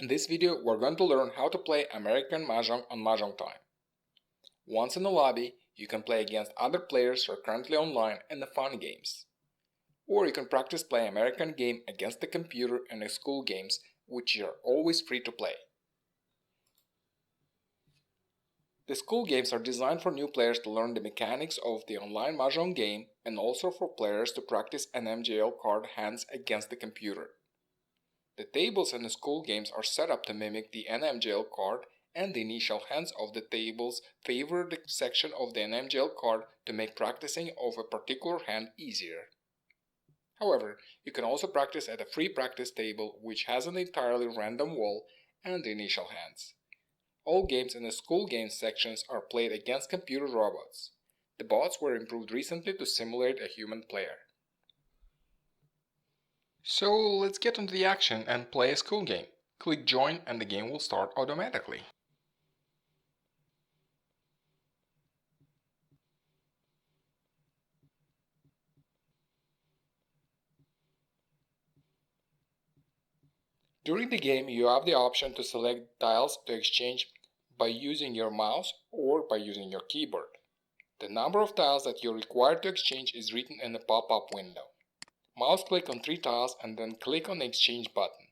In this video, we're going to learn how to play American Mah Jongg on Mah Jongg time. Once in the lobby, you can play against other players who are currently online in the fun games. Or you can practice play American game against the computer in the school games, which are always free to play. The school games are designed for new players to learn the mechanics of the online Mah Jongg game and also for players to practice NMJL card hands against the computer. The tables in the school games are set up to mimic the NMJL card, and the initial hands of the tables favor the section of the NMJL card to make practicing of a particular hand easier. However, you can also practice at a free practice table which has an entirely random wall and the initial hands. All games in the school games sections are played against computer robots. The bots were improved recently to simulate a human player. So let's get into the action and play a school game. Click join and the game will start automatically. During the game, you have the option to select tiles to exchange by using your mouse or by using your keyboard. The number of tiles that you're required to exchange is written in the pop-up window. Mouse click on 3 tiles and then click on the exchange button.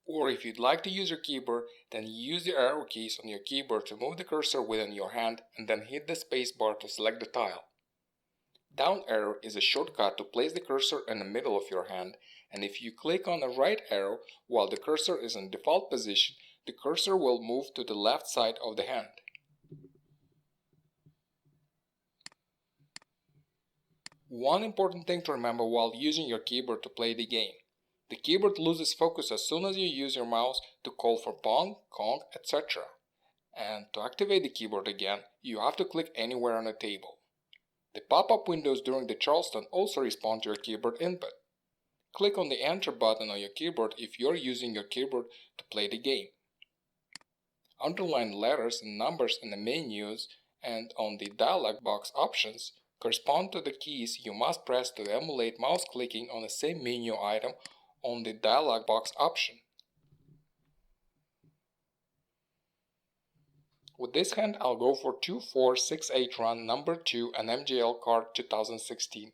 Or if you'd like to use your keyboard, then use the arrow keys on your keyboard to move the cursor within your hand and then hit the space bar to select the tile. Down arrow is a shortcut to place the cursor in the middle of your hand, and if you click on the right arrow while the cursor is in default position, the cursor will move to the left side of the hand. One important thing to remember while using your keyboard to play the game. The keyboard loses focus as soon as you use your mouse to call for Pong, Kong, etc. And to activate the keyboard again, you have to click anywhere on the table. The pop-up windows during the Charleston also respond to your keyboard input. Click on the Enter button on your keyboard if you're using your keyboard to play the game. Underline letters and numbers in the menus and on the dialog box options correspond to the keys you must press to emulate mouse clicking on the same menu item on the dialog box option. With this hand, I'll go for 2-4-6-8 run number 2 NMJL card 2016.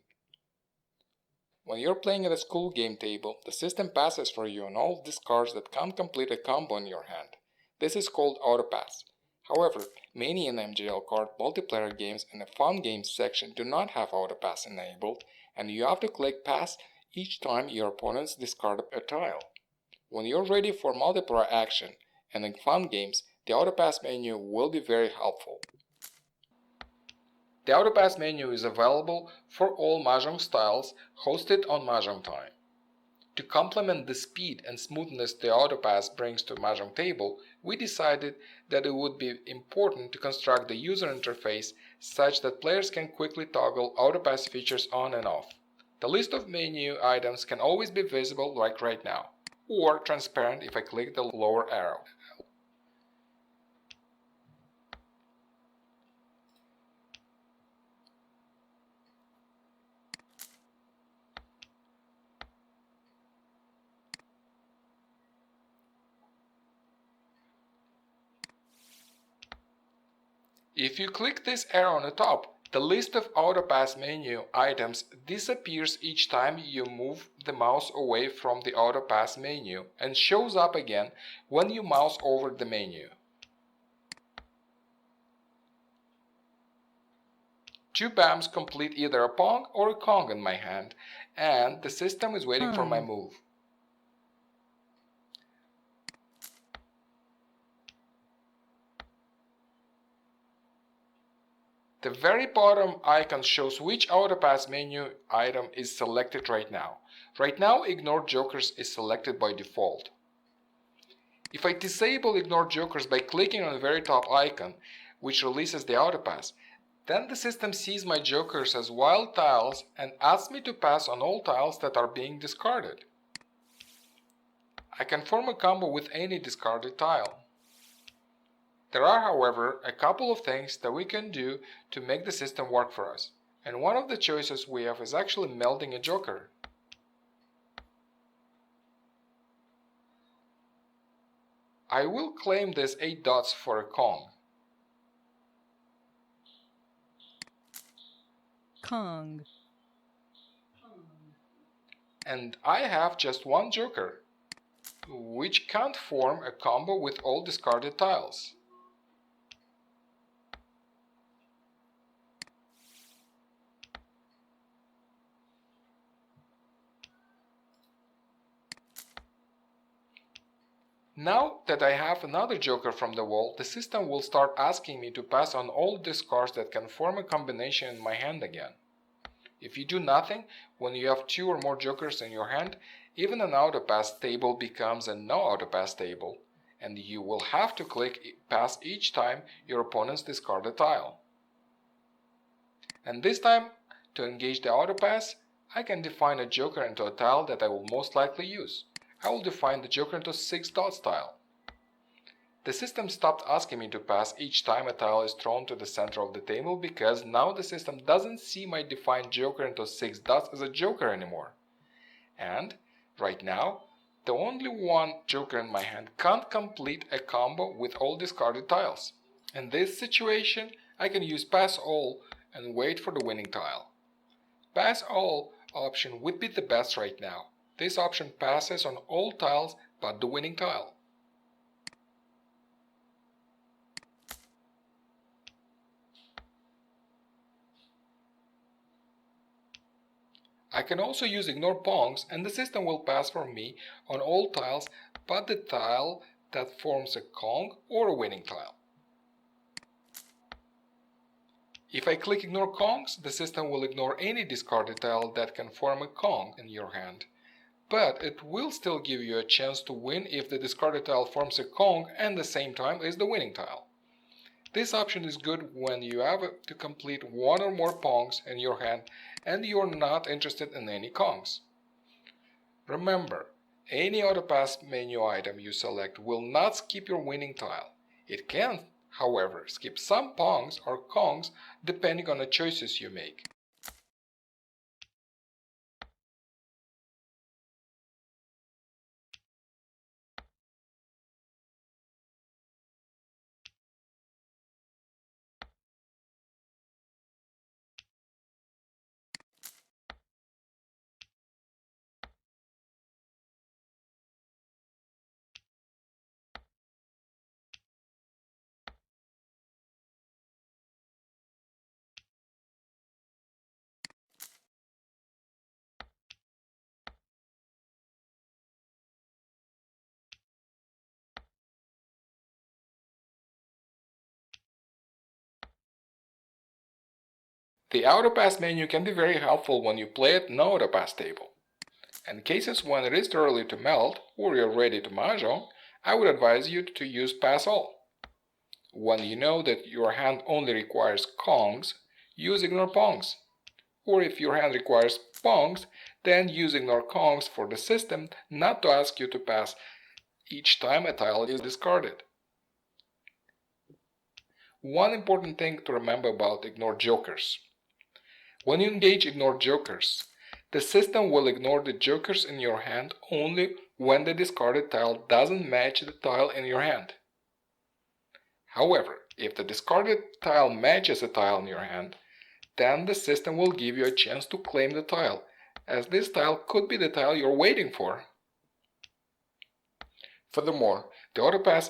When you're playing at a school game table, the system passes for you on all these cards that can't complete a combo in your hand. This is called autopass. However, many NMJL card multiplayer games in the fun games section do not have autopass enabled, and you have to click pass each time your opponents discard a tile. When you're ready for multiplayer action and in fun games, the autopass menu will be very helpful. The autopass menu is available for all Mah Jongg styles hosted on Mah Jongg time. To complement the speed and smoothness the autopass brings to Mah Jongg table, we decided that it would be important to construct the user interface such that players can quickly toggle autopass features on and off. The list of menu items can always be visible like right now, or transparent if I click the lower arrow. If you click this arrow on the top, the list of autopass menu items disappears each time you move the mouse away from the autopass menu and shows up again when you mouse over the menu. 2 BAMs complete either a Pong or a Kong in my hand, and the system is waiting for my move. The very bottom icon shows which autopass menu item is selected right now. Right now, Ignore Jokers is selected by default. If I disable Ignore Jokers by clicking on the very top icon, which releases the autopass, then the system sees my jokers as wild tiles and asks me to pass on all tiles that are being discarded. I can form a combo with any discarded tile. There are, however, a couple of things that we can do to make the system work for us, and one of the choices we have is actually melding a joker. I will claim this 8 dots for a Kong. Kong. And I have just one joker, which can't form a combo with all discarded tiles. Now that I have another joker from the wall, the system will start asking me to pass on all discards that can form a combination in my hand again. If you do nothing, when you have 2 or more jokers in your hand, even an autopass table becomes a no autopass table, and you will have to click pass each time your opponents discard a tile. And this time, to engage the autopass, I can define a joker into a tile that I will most likely use. I will define the joker into 6 dots tile. The system stopped asking me to pass each time a tile is thrown to the center of the table because now the system doesn't see my defined joker into 6 dots as a joker anymore. And, right now, the only one joker in my hand can't complete a combo with all discarded tiles. In this situation, I can use pass all and wait for the winning tile. Pass all option would be the best right now. This option passes on all tiles but the winning tile. I can also use ignore pongs and the system will pass for me on all tiles but the tile that forms a Kong or a winning tile. If I click ignore Kongs, the system will ignore any discarded tile that can form a Kong in your hand. But it will still give you a chance to win if the discarded tile forms a Kong and the same time is the winning tile. This option is good when you have to complete 1 or more Pongs in your hand and you are not interested in any Kongs. Remember, any autopass menu item you select will not skip your winning tile. It can, however, skip some Pongs or Kongs depending on the choices you make. The autopass menu can be very helpful when you play at no autopass table. In cases when it is too early to melt or you're ready to Mah Jongg, I would advise you to use pass all. When you know that your hand only requires Kongs, use ignore Pongs. Or if your hand requires Pongs, then use ignore Kongs for the system not to ask you to pass each time a tile is discarded. One important thing to remember about ignore jokers. When you engage ignore jokers, the system will ignore the jokers in your hand only when the discarded tile doesn't match the tile in your hand. However, if the discarded tile matches a tile in your hand, then the system will give you a chance to claim the tile, as this tile could be the tile you're waiting for. Furthermore, the autopass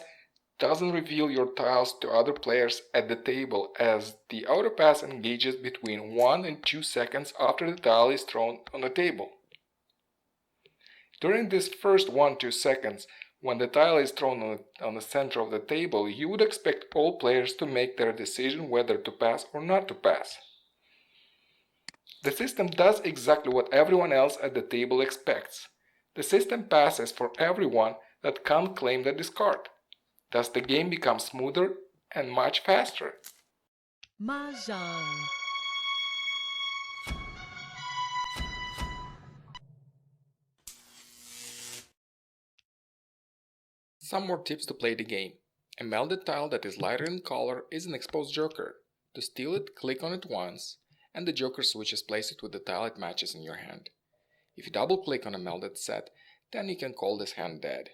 doesn't reveal your tiles to other players at the table, as the autopass engages between 1 and 2 seconds after the tile is thrown on the table. During this first 1-2 seconds, when the tile is thrown on the center of the table, you would expect all players to make their decision whether to pass or not to pass. The system does exactly what everyone else at the table expects. The system passes for everyone that can't claim the discard. Thus the game becomes smoother and much faster. Mah Jongg. Some more tips to play the game. A melded tile that is lighter in color is an exposed joker. To steal it, click on it once, and the joker switches places with the tile it matches in your hand. If you double click on a melded set, then you can call this hand dead.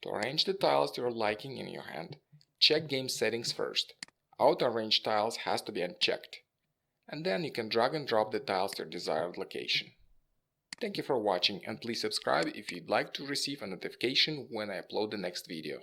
To arrange the tiles to your liking in your hand, check game settings first. Auto-arrange tiles has to be unchecked. And then you can drag and drop the tiles to your desired location. Thank you for watching, and please subscribe if you'd like to receive a notification when I upload the next video.